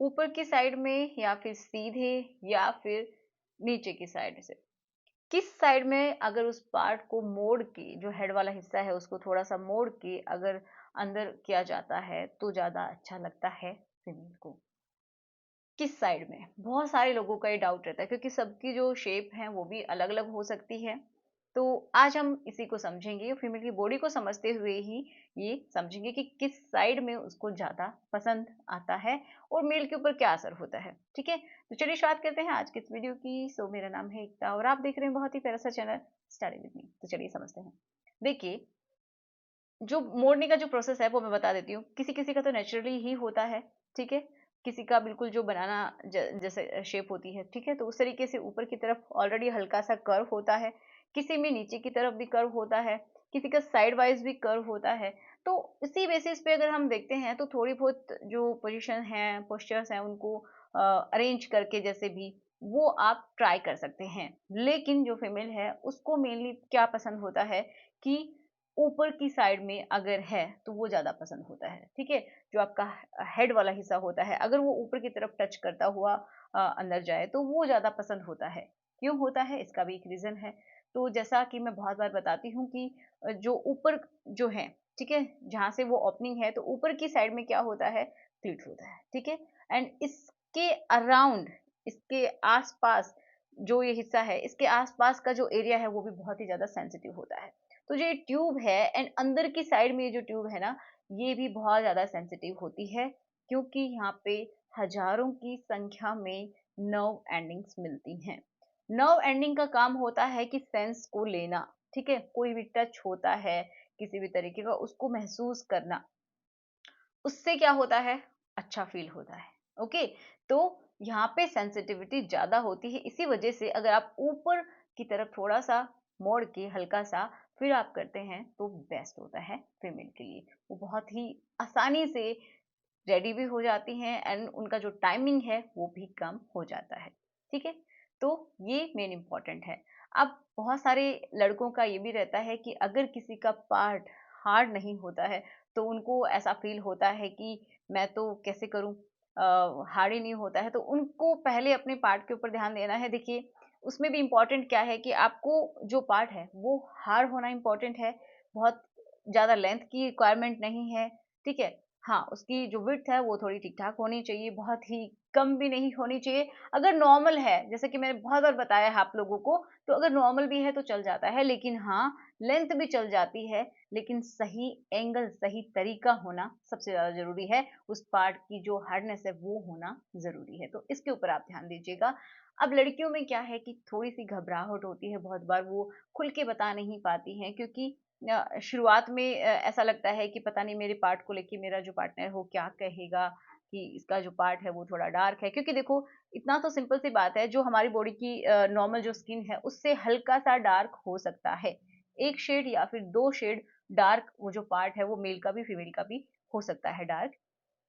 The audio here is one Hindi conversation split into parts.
ऊपर की साइड में या फिर सीधे या फिर नीचे की साइड से, किस साइड में अगर उस पार्ट को मोड़ के, जो हेड वाला हिस्सा है उसको थोड़ा सा मोड़ के अगर अंदर किया जाता है तो ज्यादा अच्छा लगता है फीमेल को। किस साइड में, बहुत सारे लोगों का ये डाउट रहता है क्योंकि सबकी जो शेप है वो भी अलग अलग हो सकती है। तो आज हम इसी को समझेंगे, फीमेल की बॉडी को समझते हुए ही ये समझेंगे कि किस साइड में उसको ज्यादा पसंद आता है और मेल के ऊपर क्या असर होता है। ठीक है, तो चलिए स्टार्ट करते हैं आज की इस वीडियो की। सो मेरा नाम है एकता और आप देख रहे हैं बहुत ही प्यारा सा चैनल स्टडी विद मी। तो चलिए समझते हैं। देखिए, जो मोड़ने का जो प्रोसेस है वो मैं बता देती हूँ। किसी किसी का तो नेचुरली ही होता है, ठीक है, किसी का बिल्कुल जो बनाना जैसे शेप होती है, ठीक है, तो उस तरीके से ऊपर की तरफ ऑलरेडी हल्का सा कर्व होता है, किसी में नीचे की तरफ भी कर्व होता है, किसी का साइड वाइज भी कर्व होता है। तो इसी बेसिस पे अगर हम देखते हैं तो थोड़ी बहुत जो पोजिशन है, पोस्चर्स हैं, उनको अरेंज करके जैसे भी वो आप ट्राई कर सकते हैं। लेकिन जो फीमेल है उसको मेनली क्या पसंद होता है कि ऊपर की साइड में अगर है तो वो ज्यादा पसंद होता है। ठीक है, जो आपका हेड वाला हिस्सा होता है अगर वो ऊपर की तरफ टच करता हुआ अंदर जाए तो वो ज्यादा पसंद होता है। क्यों होता है, इसका भी एक रीजन है। तो जैसा कि मैं बहुत बार बताती हूँ कि जो ऊपर जो है, ठीक है, जहां से वो ओपनिंग है तो ऊपर की साइड में क्या होता है, क्लीट होता है। ठीक है, एंड इसके अराउंड, इसके आसपास जो ये हिस्सा है, इसके आसपास का जो एरिया है वो भी बहुत ही ज्यादा सेंसिटिव होता है। तो जो ये ट्यूब है एंड अंदर की साइड में ये जो ट्यूब है ना, ये भी बहुत ज्यादा सेंसिटिव होती है क्योंकि यहाँ पे हजारों की संख्या में नर्व एंडिंग्स मिलती हैं। नर्व एंडिंग का काम होता है कि सेंस को लेना, ठीक है, कोई भी टच होता है किसी भी तरीके का उसको महसूस करना, उससे क्या होता है, अच्छा फील होता है। ओके, तो यहाँ पे सेंसिटिविटी ज्यादा होती है, इसी वजह से अगर आप ऊपर की तरफ थोड़ा सा मोड़ के हल्का सा फिर आप करते हैं तो बेस्ट होता है फीमेल के लिए। वो बहुत ही आसानी से रेडी भी हो जाती हैं एंड उनका जो टाइमिंग है वो भी कम हो जाता है। ठीक है, तो ये मेन इंपॉर्टेंट है। अब बहुत सारे लड़कों का ये भी रहता है कि अगर किसी का पार्ट हार्ड नहीं होता है तो उनको ऐसा फील होता है कि मैं तो कैसे करूं, हार्ड ही नहीं होता है, तो उनको पहले अपने पार्ट के ऊपर ध्यान देना है। देखिए, उसमें भी इम्पोर्टेंट क्या है कि आपको जो पार्ट है वो हार्ड होना इम्पोर्टेंट है, बहुत ज्यादा लेंथ की रिक्वायरमेंट नहीं है। ठीक है, हाँ, उसकी जो विड्थ है वो थोड़ी ठीक-ठाक होनी चाहिए, बहुत ही कम भी नहीं होनी चाहिए। अगर नॉर्मल है, जैसे कि मैंने बहुत बार बताया है आप लोगों को, तो अगर नॉर्मल भी है तो चल जाता है, लेकिन हाँ, लेंथ भी चल जाती है, लेकिन सही एंगल, सही तरीका होना सबसे ज़्यादा ज़रूरी है। उस पार्ट की जो हार्डनेस है वो होना ज़रूरी है, तो इसके ऊपर आप ध्यान दीजिएगा। अब लड़कियों में क्या है कि थोड़ी-सी घबराहट होती है, बहुत बार वो खुल के बता नहीं पाती हैं क्योंकि शुरुआत में ऐसा लगता है कि पता नहीं मेरे पार्ट को लेके मेरा जो पार्टनर है वो क्या कहेगा कि इसका जो पार्ट है वो थोड़ा डार्क है। क्योंकि देखो, इतना तो सिंपल सी बात है, जो हमारी बॉडी की नॉर्मल जो स्किन है उससे हल्का सा डार्क हो सकता है, एक शेड या फिर दो शेड डार्क। वो जो पार्ट है वो मेल का भी फीमेल का भी हो सकता है डार्क,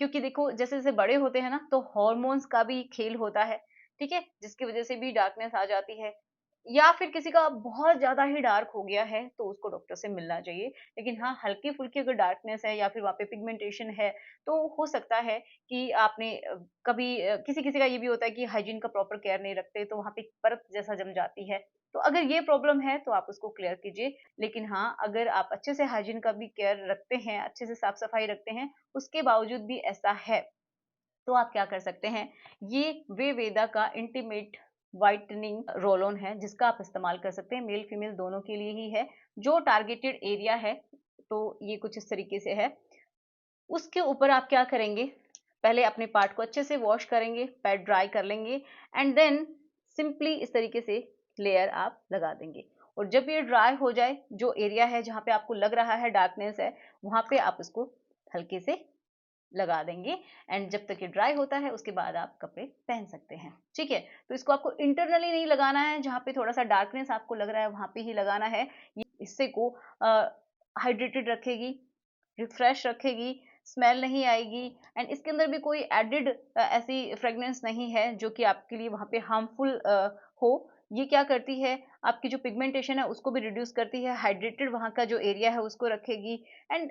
क्योंकि देखो जैसे जैसे बड़े होते हैं ना तो हॉर्मोन्स का भी खेल होता है। ठीक है, जिसकी वजह से भी डार्कनेस आ जाती है, या फिर किसी का बहुत ज्यादा ही डार्क हो गया है तो उसको डॉक्टर से मिलना चाहिए। लेकिन हाँ, हल्की फुल्की अगर डार्कनेस है या फिर वहाँ पे पिगमेंटेशन है तो हो सकता है कि आपने कभी किसी किसी का ये भी होता है कि हाइजीन का प्रॉपर केयर नहीं रखते तो वहाँ पे एक परत जैसा जम जाती है। तो अगर ये प्रॉब्लम है तो आप उसको क्लियर कीजिए। लेकिन हाँ, अगर आप अच्छे से हाइजीन का भी केयर रखते हैं, अच्छे से साफ सफाई रखते हैं, उसके बावजूद भी ऐसा है, तो आप क्या कर सकते हैं, ये वे वेदा का इंटीमेट वाइटनिंग रोल ऑन है जिसका आप इस्तेमाल कर सकते हैं, मेल फीमेल दोनों के लिए ही है। जो टारगेटेड एरिया है, तो ये कुछ इस तरीके से है। उसके ऊपर आप क्या करेंगे, पहले अपने पार्ट को अच्छे से वॉश करेंगे, पैड ड्राई कर लेंगे एंड देन सिंपली इस तरीके से लेयर आप लगा देंगे। और जब ये ड्राई हो जाए, जो एरिया है जहाँ पे आपको लग रहा है डार्कनेस है, वहां पे आप उसको हल्के से लगा देंगे एंड जब तक ये ड्राई होता है उसके बाद आप कपड़े पहन सकते हैं। ठीक है, तो इसको आपको इंटरनली नहीं लगाना है, जहाँ पे थोड़ा सा डार्कनेस आपको लग रहा है वहां पे ही लगाना है। ये हिस्से को हाइड्रेटेड रखेगी, रिफ्रेश रखेगी, स्मेल नहीं आएगी एंड इसके अंदर भी कोई एडिड ऐसी फ्रेग्रेंस नहीं है जो कि आपके लिए वहां पे हार्मफुल हो। ये क्या करती है, आपकी जो पिगमेंटेशन है उसको भी रिड्यूस करती है, हाइड्रेटेड वहां का जो एरिया है उसको रखेगी एंड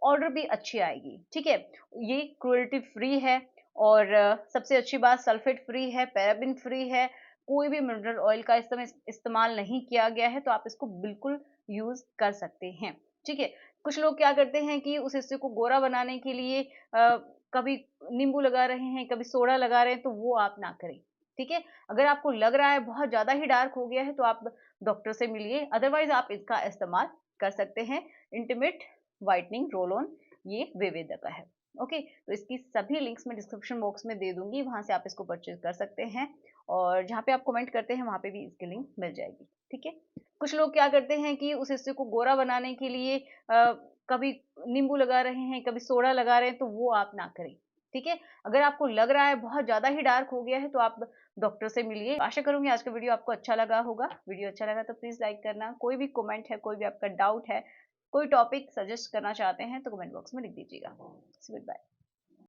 ऑर्डर भी अच्छी आएगी। ठीक है, ये क्रुएल्टी फ्री है और सबसे अच्छी बात सल्फेट फ्री है, पैराबिन फ्री है, कोई भी मिनरल ऑयल का इस समय इस्तेमाल नहीं किया गया है, तो आप इसको बिल्कुल यूज़ कर सकते हैं, ठीक है? कुछ लोग क्या करते हैं कि उस हिस्से को गोरा बनाने के लिए कभी नींबू लगा रहे हैं, कभी सोडा लगा रहे हैं, तो वो आप ना करें, ठीक है? अगर आपको लग रहा है बहुत ज़्यादा ही डार्क हो गया है, तो आप डॉक्टर से मिलिए, अदरवाइज़ आप इसका इस्तेमाल कर सकते हैं। इंटिमेट व्हाइटनिंग रोल ऑन, ये वेवेदा का है। ओके, तो इसकी सभी लिंक्स मैं डिस्क्रिप्शन बॉक्स में दे दूंगी, वहां से आप इसको परचेज कर सकते हैं, और जहाँ पे आप कमेंट करते हैं वहां पे भी इसकी लिंक मिल जाएगी, ठीक है? कुछ लोग क्या करते हैं कि उस हिस्से को गोरा बनाने के लिए कभी नींबू लगा रहे हैं, कभी सोडा लगा रहे हैं, तो वो आप ना करें, ठीक है? अगर आपको लग रहा है बहुत ज्यादा ही डार्क हो गया है, तो आप डॉक्टर से मिलिए। आशा करूंगी आज का वीडियो आपको अच्छा लगा होगा। वीडियो अच्छा लगा तो प्लीज लाइक करना, कोई भी कमेंट है, कोई भी आपका डाउट है, कोई टॉपिक सजेस्ट करना चाहते हैं तो कमेंट बॉक्स में लिख दीजिएगा। Good bye.